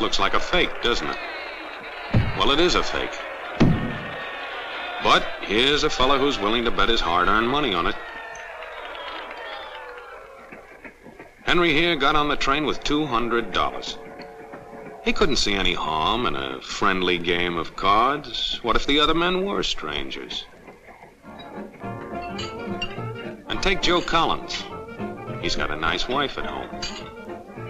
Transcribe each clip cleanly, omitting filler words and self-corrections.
looks like a fake, doesn't it? Well, it is a fake. But here's a fella who's willing to bet his hard-earned money on it. Henry here got on the train with $200. He couldn't see any harm in a friendly game of cards. What if the other men were strangers? And take Joe Collins. He's got a nice wife at home.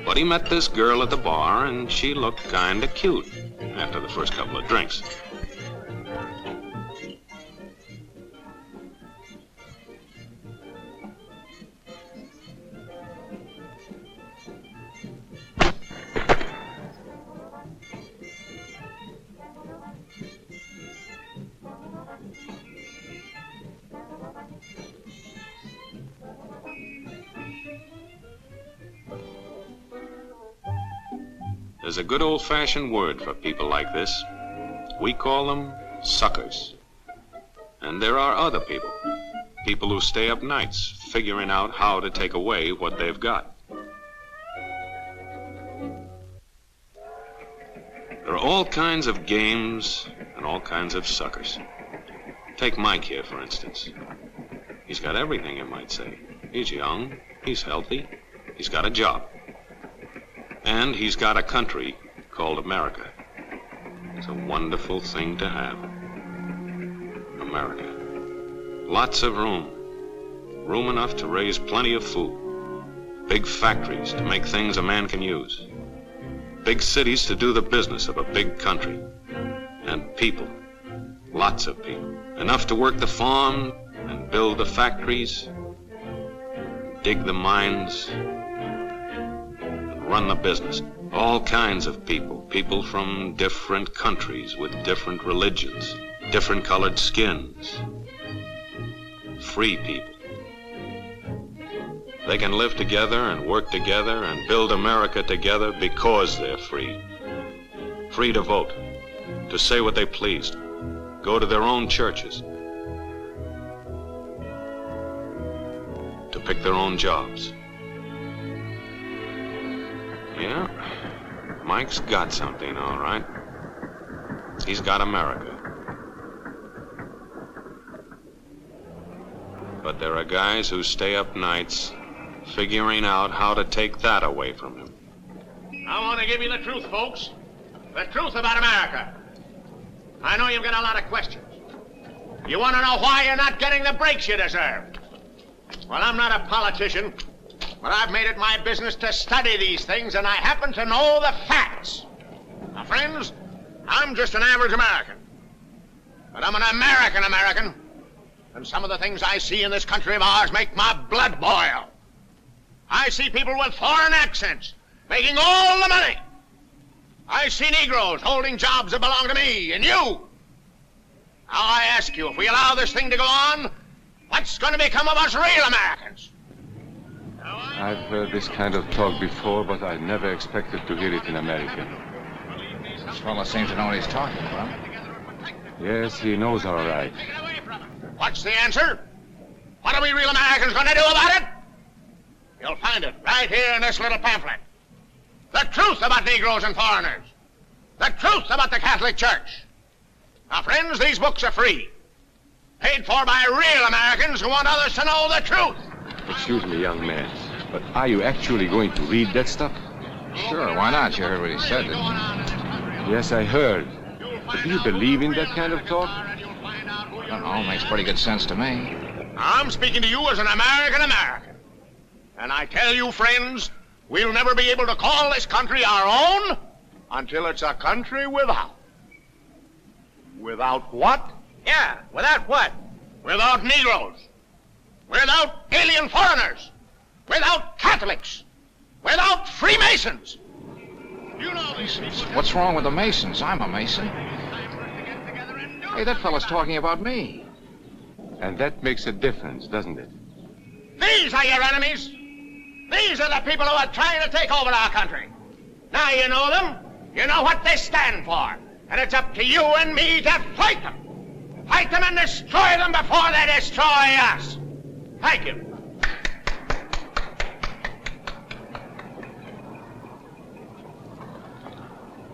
But he met this girl at the bar, and she looked kinda cute after the first couple of drinks. There's a good old-fashioned word for people like this. We call them suckers. And there are other people. People who stay up nights figuring out how to take away what they've got. There are all kinds of games and all kinds of suckers. Take Mike here, for instance. He's got everything, you might say. He's young, he's healthy, he's got a job. And he's got a country called America. It's a wonderful thing to have. America. Lots of room. Room enough to raise plenty of food. Big factories to make things a man can use. Big cities to do the business of a big country. And people. Lots of people. Enough to work the farm and build the factories, dig the mines, run the business. All kinds of people. People from different countries with different religions, different colored skins. Free people. They can live together and work together and build America together because they're free. Free to vote, to say what they pleased, go to their own churches, to pick their own jobs. Yeah, Mike's got something, all right. He's got America. But there are guys who stay up nights figuring out how to take that away from him. I want to give you the truth, folks. The truth about America. I know you've got a lot of questions. You want to know why you're not getting the breaks you deserve. Well, I'm not a politician. But I've made it my business to study these things, and I happen to know the facts. Now, friends, I'm just an average American. But I'm an American, and some of the things I see in this country of ours make my blood boil. I see people with foreign accents making all the money. I see Negroes holding jobs that belong to me and you. Now, I ask you, if we allow this thing to go on, what's going to become of us real Americans? I've heard this kind of talk before, but I never expected to hear it in America. This fellow seems to know what he's talking about. Yes, he knows all right. What's the answer? What are we real Americans going to do about it? You'll find it right here in this little pamphlet. The truth about Negroes and foreigners. The truth about the Catholic Church. Now, friends, these books are free. Paid for by real Americans who want others to know the truth. Excuse me, young man, but are you actually going to read that stuff? Sure, why not? You heard what he said, didn't you? Yes, I heard. But do you believe in that kind of talk? I don't know, makes pretty good sense to me. I'm speaking to you as an American. And I tell you, friends, we'll never be able to call this country our own until it's a country without. Without what? Yeah, without what? Without Negroes. Without alien foreigners. Without Catholics. Without Freemasons. You know these people. What's wrong with the Masons? I'm a Mason. Hey, that fellow's talking about me. And that makes a difference, doesn't it? These are your enemies. These are the people who are trying to take over our country. Now you know them. You know what they stand for. And it's up to you and me to fight them. Fight them and destroy them before they destroy us. Thank you.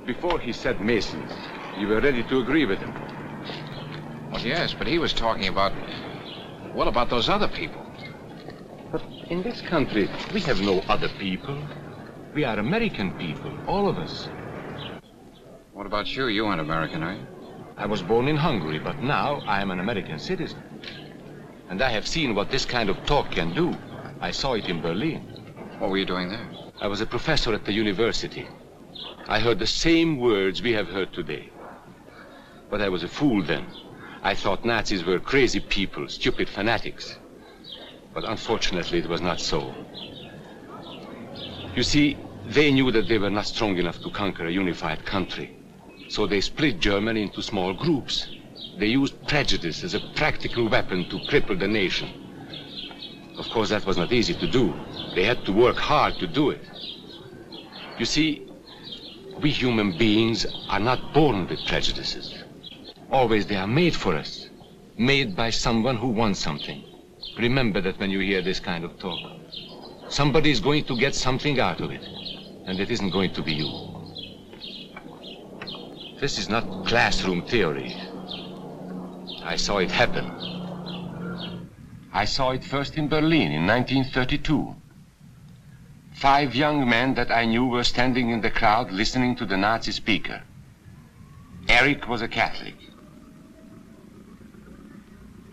before he said Masons, you were ready to agree with him. Well, yes, but he was talking about... Well, about those other people. But in this country, we have no other people. We are American people, all of us. What about you? You aren't American, are you? I was born in Hungary, but now I am an American citizen. And I have seen what this kind of talk can do. I saw it in Berlin. What were you doing there? I was a professor at the university. I heard the same words we have heard today. But I was a fool then. I thought Nazis were crazy people, stupid fanatics. But unfortunately, it was not so. You see, they knew that they were not strong enough to conquer a unified country. So they split Germany into small groups. They used prejudice as a practical weapon to cripple the nation. Of course, that was not easy to do. They had to work hard to do it. You see, we human beings are not born with prejudices. Always they are made for us. Made by someone who wants something. Remember that when you hear this kind of talk. Somebody is going to get something out of it. And it isn't going to be you. This is not classroom theory. I saw it happen. I saw it first in Berlin in 1932. 5 young men that I knew were standing in the crowd listening to the Nazi speaker. Eric was a Catholic.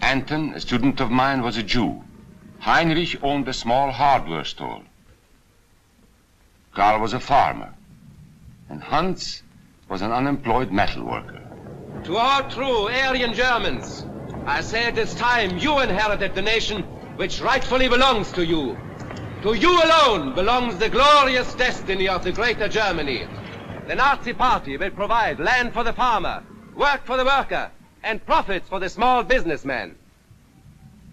Anton, a student of mine, was a Jew. Heinrich owned a small hardware store. Karl was a farmer. And Hans was an unemployed metal worker. To all true Aryan Germans, I say it is time you inherited the nation which rightfully belongs to you. To you alone belongs the glorious destiny of the greater Germany. The Nazi Party will provide land for the farmer, work for the worker, and profits for the small businessman.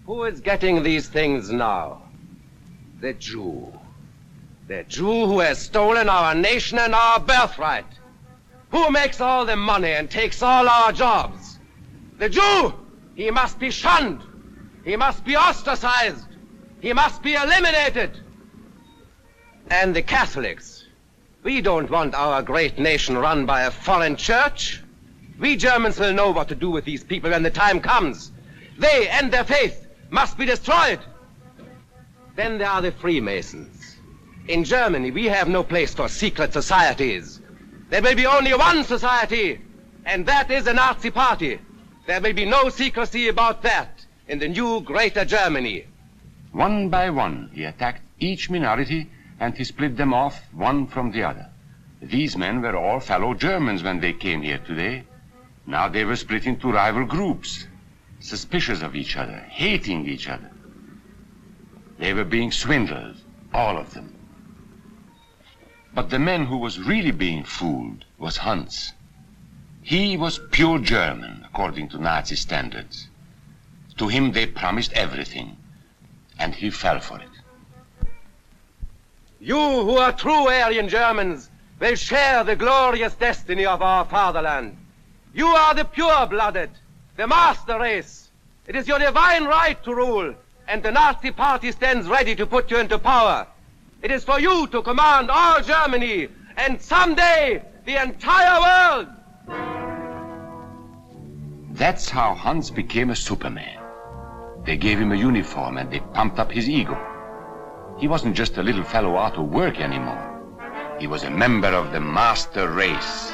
Who is getting these things now? The Jew. The Jew who has stolen our nation and our birthright. Who makes all the money and takes all our jobs? The Jew! He must be shunned. He must be ostracized. He must be eliminated. And the Catholics. We don't want our great nation run by a foreign church. We Germans will know what to do with these people when the time comes. They and their faith must be destroyed. Then there are the Freemasons. In Germany, we have no place for secret societies. There will be only one society, and that is the Nazi Party. There will be no secrecy about that in the new greater Germany. One by one, he attacked each minority and he split them off one from the other. These men were all fellow Germans when they came here today. Now they were split into rival groups, suspicious of each other, hating each other. They were being swindled, all of them. But the man who was really being fooled was Hans. He was pure German, according to Nazi standards. To him they promised everything, and he fell for it. You who are true Aryan Germans will share the glorious destiny of our fatherland. You are the pure-blooded, the master race. It is your divine right to rule, and the Nazi Party stands ready to put you into power. It is for you to command all Germany, and someday the entire world. That's how Hans became a Superman. They gave him a uniform and they pumped up his ego. He wasn't just a little fellow out of work anymore. He was a member of the master race.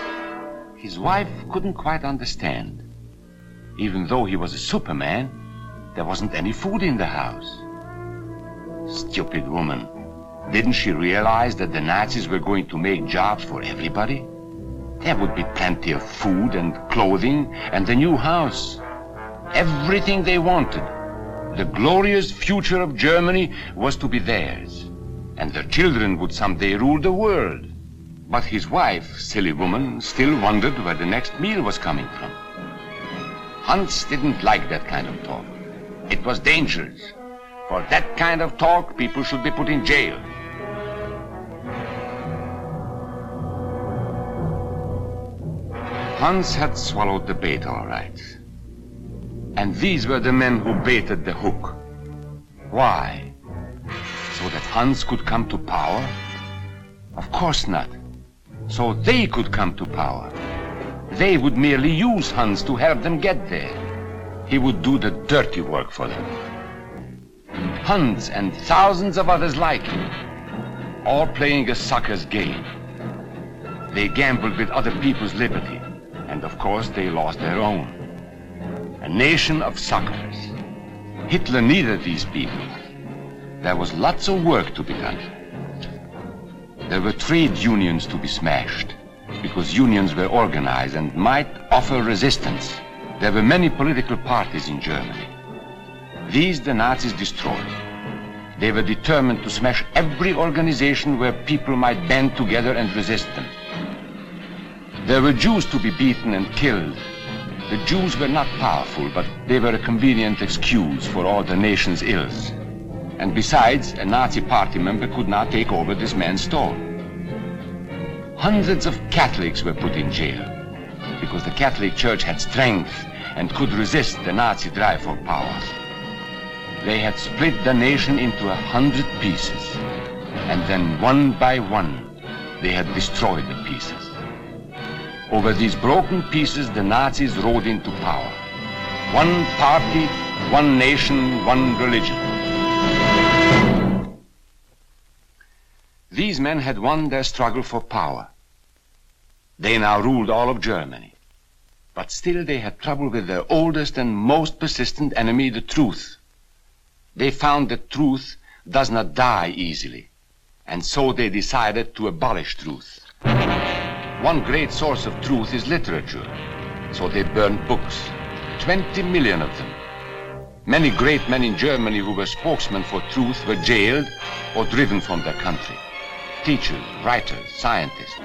His wife couldn't quite understand. Even though he was a Superman, there wasn't any food in the house. Stupid woman. Didn't she realize that the Nazis were going to make jobs for everybody? There would be plenty of food and clothing and a new house. Everything they wanted. The glorious future of Germany was to be theirs. And their children would someday rule the world. But his wife, silly woman, still wondered where the next meal was coming from. Hans didn't like that kind of talk. It was dangerous. For that kind of talk, people should be put in jail. Hans had swallowed the bait all right. And these were the men who baited the hook. Why? So that Hans could come to power? Of course not. so they could come to power. They would merely use Hans to help them get there. He would do the dirty work for them. Hans and thousands of others like him, all playing a sucker's game. They gambled with other people's liberty, and of course they lost their own. A nation of suckers. Hitler needed these people. There was lots of work to be done. There were trade unions to be smashed, because unions were organized and might offer resistance. There were many political parties in Germany. These the Nazis destroyed. They were determined to smash every organization where people might band together and resist them. There were Jews to be beaten and killed. The Jews were not powerful, but they were a convenient excuse for all the nation's ills. And besides, a Nazi party member could not take over this man's store. Hundreds of Catholics were put in jail because the Catholic Church had strength and could resist the Nazi drive for power. They had split the nation into 100 pieces, and then one by one, they had destroyed the pieces. Over these broken pieces, the Nazis rode into power. One party, one nation, one religion. These men had won their struggle for power. They now ruled all of Germany. But still they had trouble with their oldest and most persistent enemy, the truth. They found that truth does not die easily, and so they decided to abolish truth. One great source of truth is literature, so they burned books, 20 million of them. Many great men in Germany who were spokesmen for truth were jailed or driven from their country. Teachers, writers, scientists.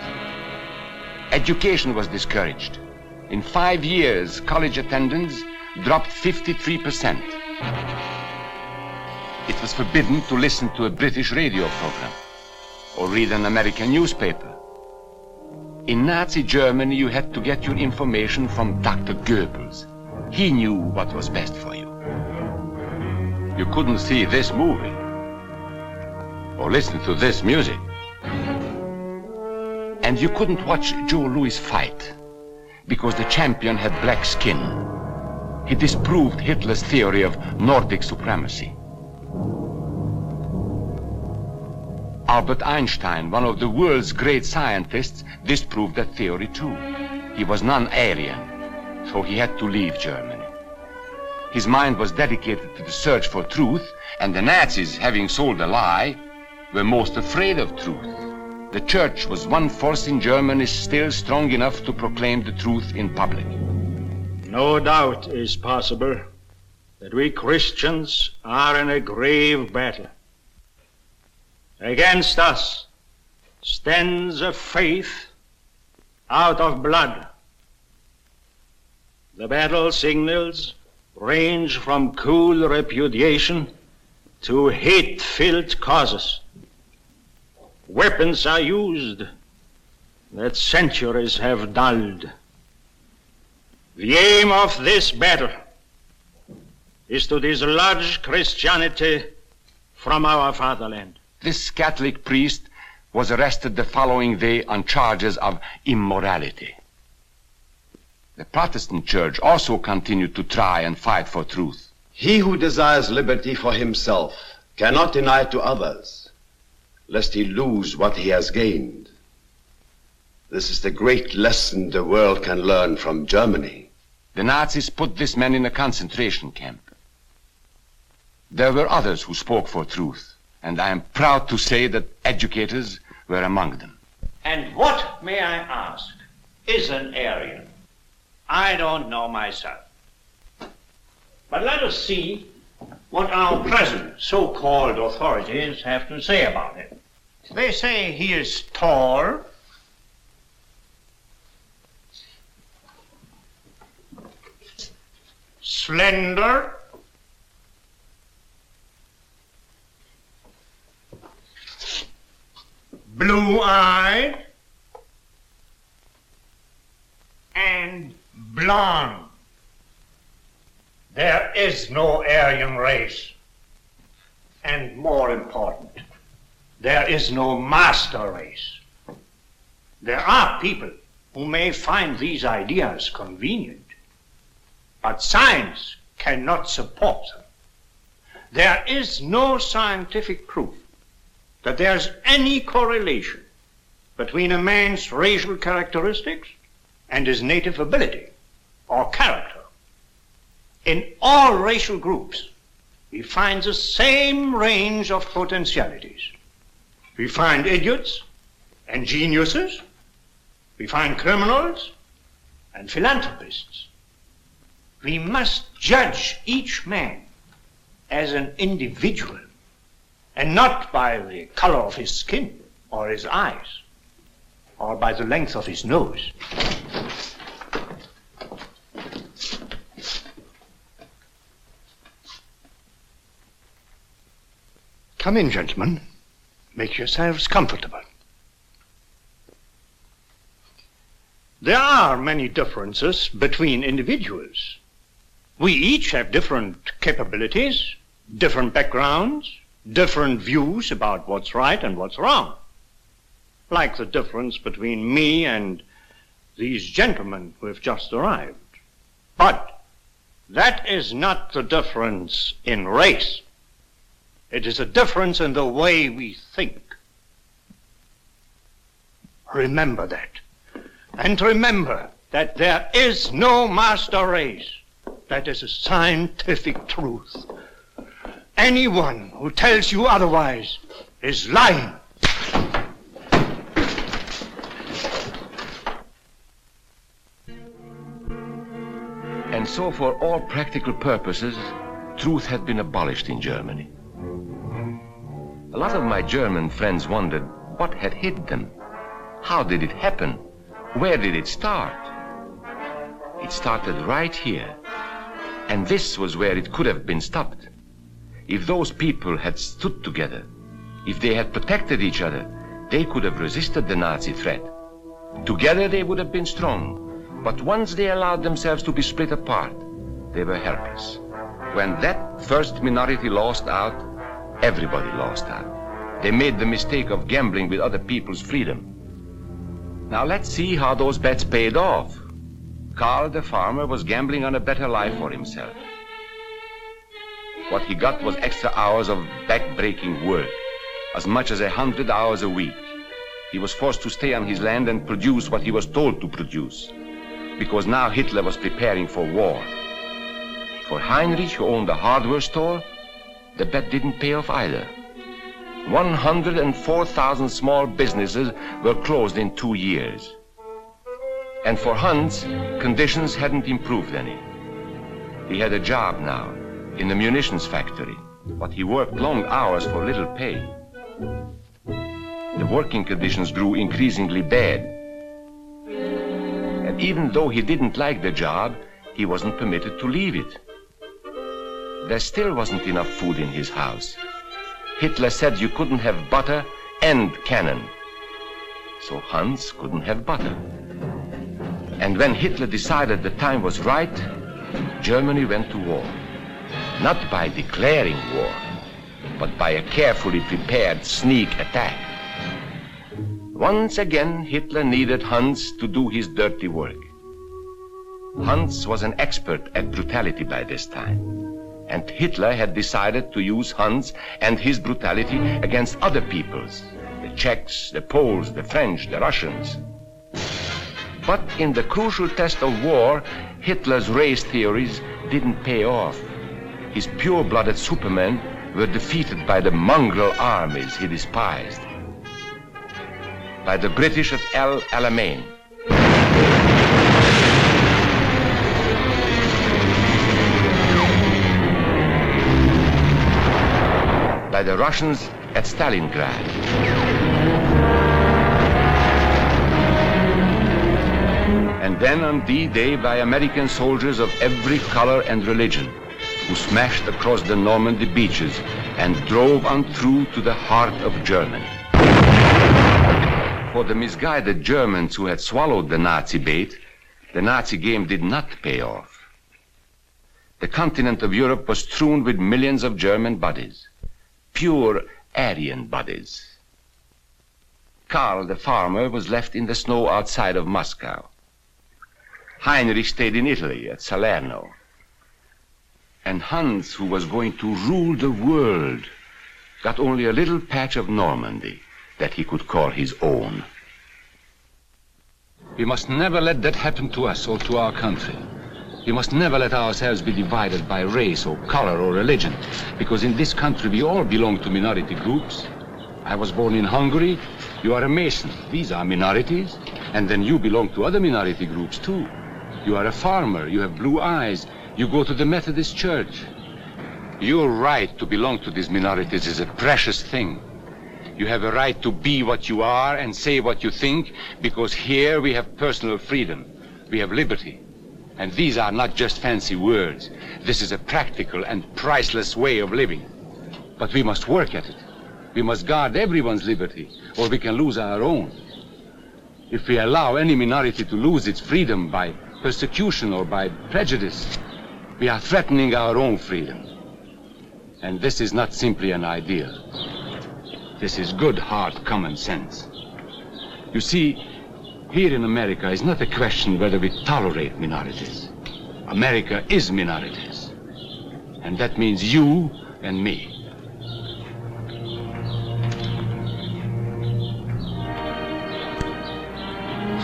Education was discouraged. In 5 years, college attendance dropped 53%. It was forbidden to listen to a British radio program or read an American newspaper. In Nazi Germany, you had to get your information from Dr. Goebbels. He knew what was best for you. You couldn't see this movie or listen to this music. And you couldn't watch Joe Louis fight because the champion had black skin. He disproved Hitler's theory of Nordic supremacy. Albert Einstein, one of the world's great scientists, disproved that theory too. He was non-Aryan, so he had to leave Germany. His mind was dedicated to the search for truth, and the Nazis, having sold a lie, were most afraid of truth. The church was one force in Germany still strong enough to proclaim the truth in public. No doubt is possible that we Christians are in a grave battle. Against us stands a faith out of blood. The battle signals range from cool repudiation to hate-filled causes. Weapons are used that centuries have dulled. The aim of this battle is to dislodge Christianity from our fatherland. This Catholic priest was arrested the following day on charges of immorality. The Protestant Church also continued to try and fight for truth. He who desires liberty for himself cannot deny it to others, lest he lose what he has gained. This is the great lesson the world can learn from Germany. The Nazis put this man in a concentration camp. There were others who spoke for truth, and I am proud to say that educators were among them. And what, may I ask, is an Aryan? I don't know myself. But let us see what our present so-called authorities have to say about it. They say he is tall, slender, blue-eyed, and blonde. There is no Aryan race. And more important, there is no master race. There are people who may find these ideas convenient, but science cannot support them. There is no scientific proof that there's any correlation between a man's racial characteristics and his native ability or character. In all racial groups, we find the same range of potentialities. We find idiots and geniuses. We find criminals and philanthropists. We must judge each man as an individual and not by the color of his skin or his eyes or by the length of his nose. Come in, gentlemen. Make yourselves comfortable. There are many differences between individuals. We each have different capabilities, different backgrounds, different views about what's right and what's wrong. Like the difference between me and these gentlemen who have just arrived. But that is not the difference in race. It is a difference in the way we think. Remember that. And remember that there is no master race. That is a scientific truth. Anyone who tells you otherwise is lying. And so for all practical purposes, truth had been abolished in Germany. A lot of my German friends wondered what had hit them. How did it happen? Where did it start? It started right here. And this was where it could have been stopped. If those people had stood together, if they had protected each other, they could have resisted the Nazi threat. Together they would have been strong. But once they allowed themselves to be split apart, they were helpless. When that first minority lost out, everybody lost out. They made the mistake of gambling with other people's freedom. Now let's see how those bets paid off. Karl the farmer was gambling on a better life for himself. What he got was extra hours of back-breaking work, as much as 100 hours a week. He was forced to stay on his land and produce what he was told to produce, because now Hitler was preparing for war. For Heinrich, who owned a hardware store, the bet didn't pay off either. 104,000 small businesses were closed in 2 years. And for Hans, conditions hadn't improved any. He had a job now in the munitions factory, but he worked long hours for little pay. The working conditions grew increasingly bad. And even though he didn't like the job, he wasn't permitted to leave it. There still wasn't enough food in his house. Hitler said you couldn't have butter and cannon. So Hans couldn't have butter. And when Hitler decided the time was right, Germany went to war. Not by declaring war, but by a carefully prepared sneak attack. Once again, Hitler needed Hans to do his dirty work. Hans was an expert at brutality by this time, and Hitler had decided to use Hans and his brutality against other peoples, the Czechs, the Poles, the French, the Russians. But in the crucial test of war, Hitler's race theories didn't pay off. His pure-blooded supermen were defeated by the mongrel armies he despised. By the British at El Alamein. By the Russians at Stalingrad. And then on D-Day by American soldiers of every color and religion, who smashed across the Normandy beaches and drove on through to the heart of Germany. For the misguided Germans who had swallowed the Nazi bait, the Nazi game did not pay off. The continent of Europe was strewn with millions of German bodies, pure Aryan bodies. Karl, the farmer, was left in the snow outside of Moscow. Heinrich stayed in Italy at Salerno. And Hans, who was going to rule the world, got only a little patch of Normandy that he could call his own. We must never let that happen to us or to our country. We must never let ourselves be divided by race or color or religion, because in this country we all belong to minority groups. I was born in Hungary. You are a Mason. These are minorities. And then you belong to other minority groups too. You are a farmer. You have blue eyes. You go to the Methodist Church. Your right to belong to these minorities is a precious thing. You have a right to be what you are and say what you think, because here we have personal freedom. We have liberty. And these are not just fancy words. This is a practical and priceless way of living. But we must work at it. We must guard everyone's liberty, or we can lose our own. If we allow any minority to lose its freedom by persecution or by prejudice, we are threatening our own freedom. And this is not simply an ideal. This is good, hard common sense. You see, here in America is not a question whether we tolerate minorities. America is minorities. And that means you and me.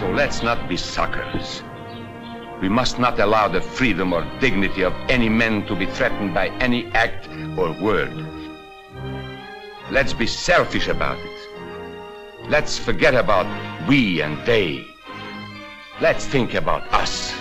So let's not be suckers. We must not allow the freedom or dignity of any man to be threatened by any act or word. Let's be selfish about it. Let's forget about we and they. Let's think about us.